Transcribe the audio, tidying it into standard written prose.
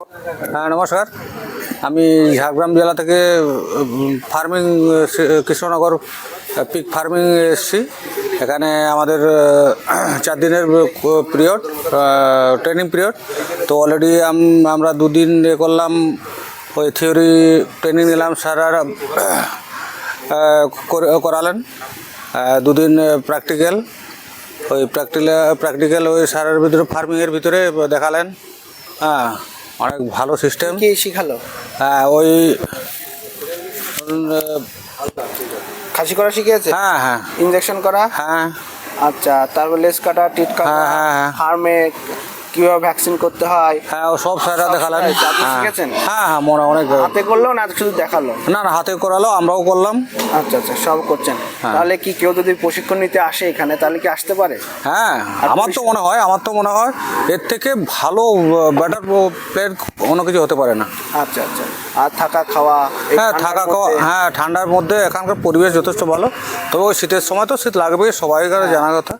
হ্যাঁ নমস্কার, আমি ঝাড়গ্রাম জেলা থেকে ফার্মিং কৃষ্ণনগর পিক ফার্মিং এসেছি। এখানে আমাদের 4 দিনের পিরিয়ড, ট্রেনিং পিরিয়ড। তো অলরেডি আমরা 2 দিন করলাম, ওই থিওরি ট্রেনিং নিলাম, স্যাররা করালেন। 2 দিন প্র্যাকটিক্যাল, ওই প্র্যাকটিক্যাল ওই স্যারের ভিতরে ফার্মিংয়ের ভিতরে দেখালেন। হ্যাঁ, অনেক ভালো সিস্টেম। কি শিখালো? হ্যাঁ, ওই খাসি করা শিখিয়েছে? হ্যাঁ হ্যাঁ ইনজেকশন করা? হ্যাঁ আচ্ছা, তারপর লেজ কাটা, টিট কাটা, হ্যাঁ হ্যাঁ হ্যাঁ ফার্মে কিভাবে ভ্যাকসিন করতে হয়? হ্যাঁ, ও সব স্যাররা দেখালেন। জাদু হ্যাঁ শিখেছেন? হ্যাঁ হ্যাঁ, অনেক। হাতে করলো না শুধু দেখালো? না না, হাতে করালো, আমরাও করলাম। আচ্ছা আচ্ছা, সব করছেন। হ্যাঁ। তাহলে কি কেউ যদি প্রশিক্ষণ নিতে আসে এখানে তাহলে কি আসতে পারে? হ্যাঁ, আমার তো মনে হয় এর থেকে ভালো বেটার প্লেয়ার অন্য কিছু হতে পারে না। আচ্ছা আচ্ছা, আর থাকা খাওয়া? এই হ্যাঁ, ঠান্ডার থাকা খাওয়া, মধ্যে? হ্যাঁ এখানকার পরিবেশ যথেষ্ট ভালো। তবে ওই শীতের সময় তো শীত লাগবেই, সবাইকার জানা কথা।